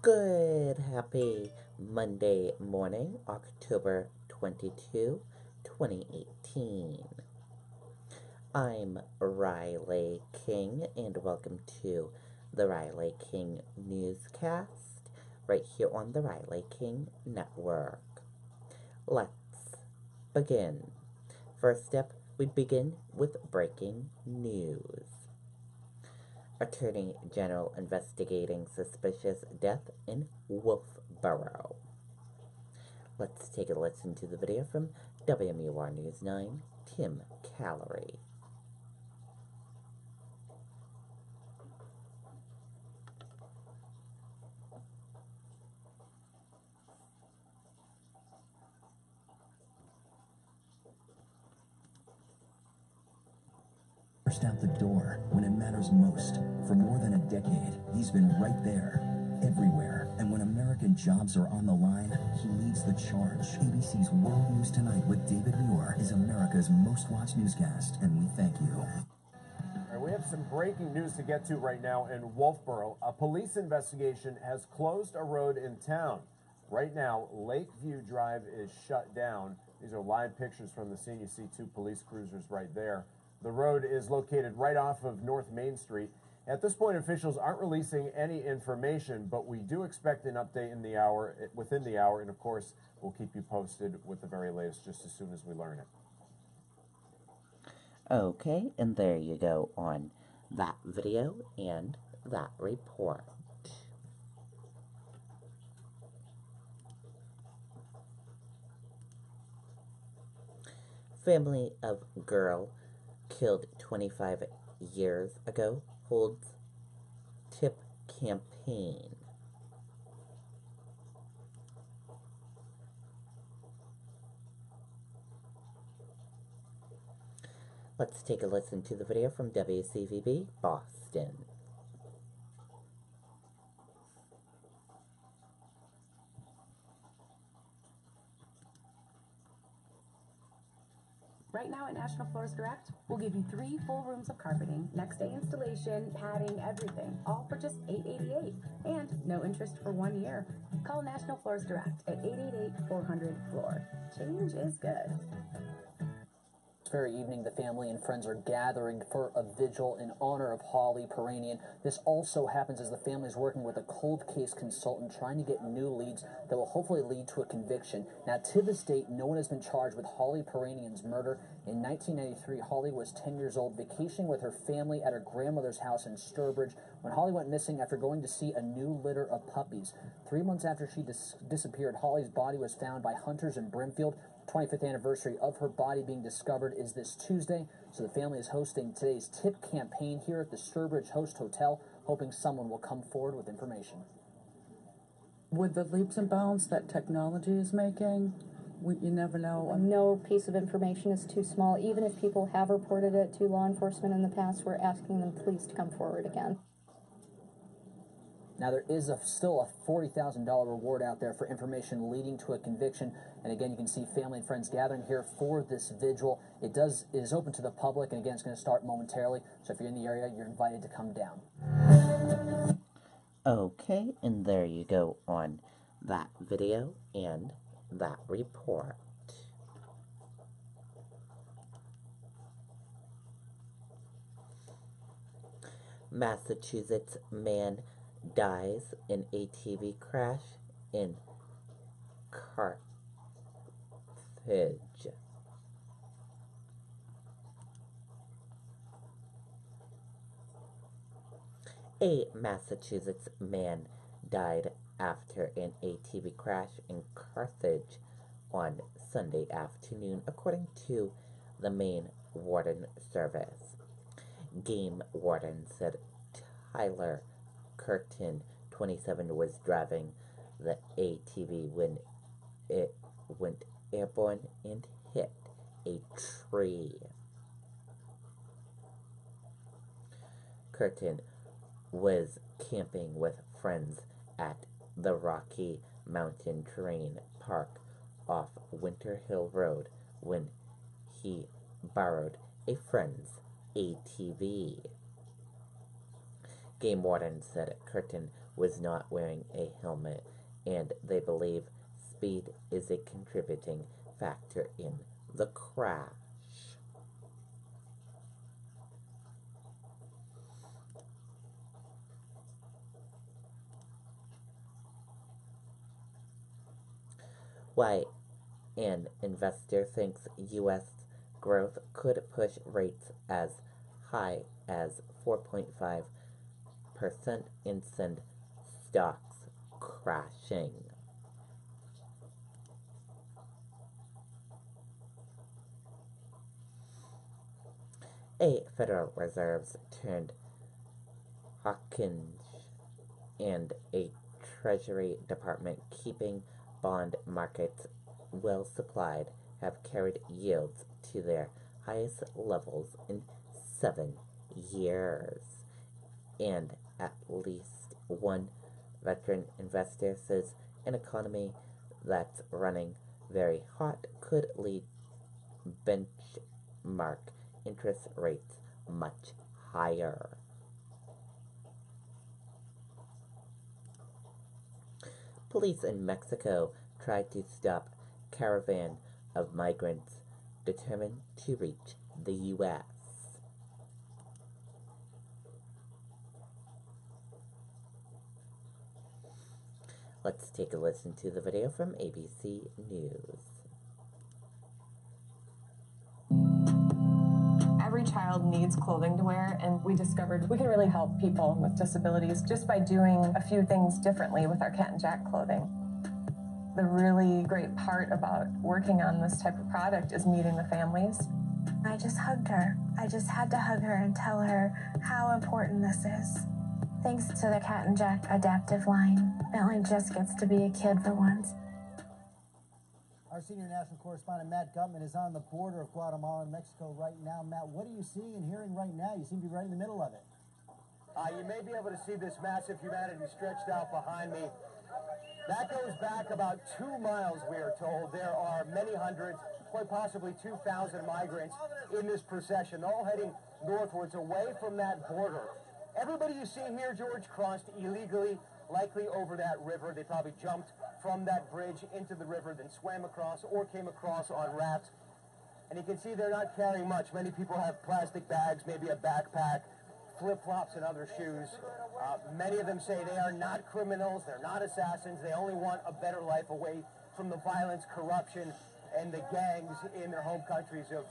Good, happy Monday morning, October 22, 2018. I'm Riley King, and welcome to the Riley King Newscast, right here on the Riley King Network. Let's begin. First up, we begin with breaking news. Attorney General investigating suspicious death in Wolfboro. Let's take a listen to the video from WMUR News 9, Tim Callery. Out the door when it matters most. For more than a decade, he's been right there, everywhere. And when American jobs are on the line, he leads the charge. ABC's World News Tonight with David Muir is America's most watched newscast, and we thank you. All right, we have some breaking news to get to right now in Wolfboro. A police investigation has closed a road in town. Right now, Lakeview Drive is shut down. These are live pictures from the scene. You see two police cruisers right there. The road is located right off of North Main Street. At this point, officials aren't releasing any information, but we do expect an update within the hour, and of course, we'll keep you posted with the very latest just as soon as we learn it. Okay, and there you go on that video and that report. Family of girl killed 25 years ago holds tip campaign. Let's take a listen to the video from WCVB Boston. Right now at National Floors Direct, we'll give you 3 full rooms of carpeting, next day installation, padding, everything, all for just $888, and no interest for 1 year. Call National Floors Direct at 888-400-FLOOR. Change is good. Very evening, the family and friends are gathering for a vigil in honor of Holly Peranian. This also happens as the family is working with a cold case consultant trying to get new leads that will hopefully lead to a conviction. Now, to this date, no one has been charged with Holly Peranian's murder. In 1993, Holly was 10 years old, vacationing with her family at her grandmother's house in Sturbridge when Holly went missing after going to see a new litter of puppies. 3 months after she disappeared, Holly's body was found by hunters in Brimfield. 25th anniversary of her body being discovered is this Tuesday, so the family is hosting today's tip campaign here at the Sturbridge Host Hotel, hoping someone will come forward with information. With the leaps and bounds that technology is making, you never know. No piece of information is too small. Even if people have reported it to law enforcement in the past, we're asking them please to come forward again. Now, there is still a $40,000 reward out there for information leading to a conviction. And again, you can see family and friends gathering here for this vigil. It is open to the public, and again, it's going to start momentarily. So if you're in the area, you're invited to come down. Okay, and there you go on that video and that report. Massachusetts man dies in ATV crash in Carthage. A Massachusetts man died after an ATV crash in Carthage on Sunday afternoon, according to the Maine Warden Service. Game warden said Tyler Curtin, 27, was driving the ATV when it went airborne and hit a tree. Curtin was camping with friends at the Rocky Mountain Terrain Park off Winter Hill Road when he borrowed a friend's ATV. Game warden said Curtin was not wearing a helmet, and they believe speed is a contributing factor in the crash. Why an investor thinks U.S. growth could push rates as high as 4.5% and send stocks crashing. A Federal Reserve's turned hawkish and a Treasury Department keeping bond markets well supplied have carried yields to their highest levels in 7 years. And at least one veteran investor says an economy that's running very hot could lead benchmark interest rates much higher. Police in Mexico tried to stop caravan of migrants determined to reach the U.S. Let's take a listen to the video from ABC News. Every child needs clothing to wear, and we discovered we can really help people with disabilities just by doing a few things differently with our Cat and Jack clothing. The really great part about working on this type of product is meeting the families. I just hugged her. I just had to hug her and tell her how important this is. Thanks to the Cat and Jack adaptive line, Bentley just gets to be a kid for once. Our senior national correspondent Matt Gutman is on the border of Guatemala and Mexico right now. Matt, what are you seeing and hearing right now? You seem to be right in the middle of it. You may be able to see this massive humanity stretched out behind me. That goes back about 2 miles, we are told. There are many hundreds, quite possibly 2,000 migrants in this procession, all heading northwards away from that border. Everybody you see here, George, crossed illegally, likely over that river. They probably jumped from that bridge into the river, then swam across or came across on rafts. And you can see they're not carrying much. Many people have plastic bags, maybe a backpack, flip-flops and other shoes. Many of them say they are not criminals, they're not assassins, they only want a better life away from the violence, corruption, and the gangs in their home countries of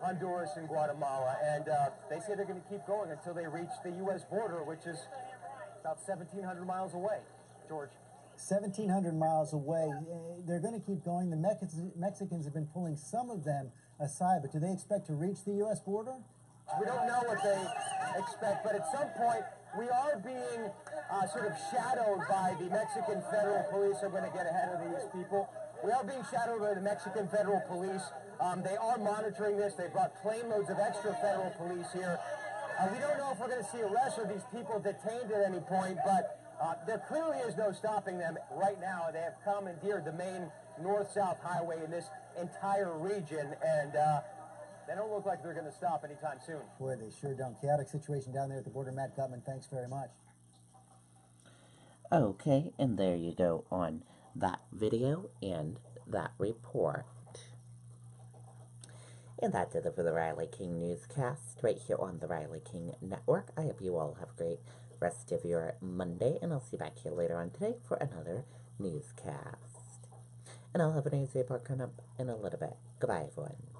Honduras and Guatemala. And they say they're going to keep going until they reach the U.S. border, which is about 1,700 miles away. George. 1,700 miles away. They're going to keep going. The Mexicans have been pulling some of them aside, but do they expect to reach the U.S. border? We don't know what they expect, but at some point we are being sort of shadowed by the Mexican Federal Police. I'm going to get ahead of these people. We are being shadowed by the Mexican Federal Police. They are monitoring this. They brought plane loads of extra federal police here. We don't know if we're going to see arrests or these people detained at any point, but there clearly is no stopping them right now. They have commandeered the main north-south highway in this entire region, and they don't look like they're going to stop anytime soon. Boy, they sure don't. Chaotic situation down there at the border. Matt Gutman, thanks very much. Okay, and there you go on that video and that report. And that did it for the Riley King Newscast right here on the Riley King Network. I hope you all have a great rest of your Monday, and I'll see you back here later on today for another newscast. And I'll have a news report coming up in a little bit. Goodbye, everyone.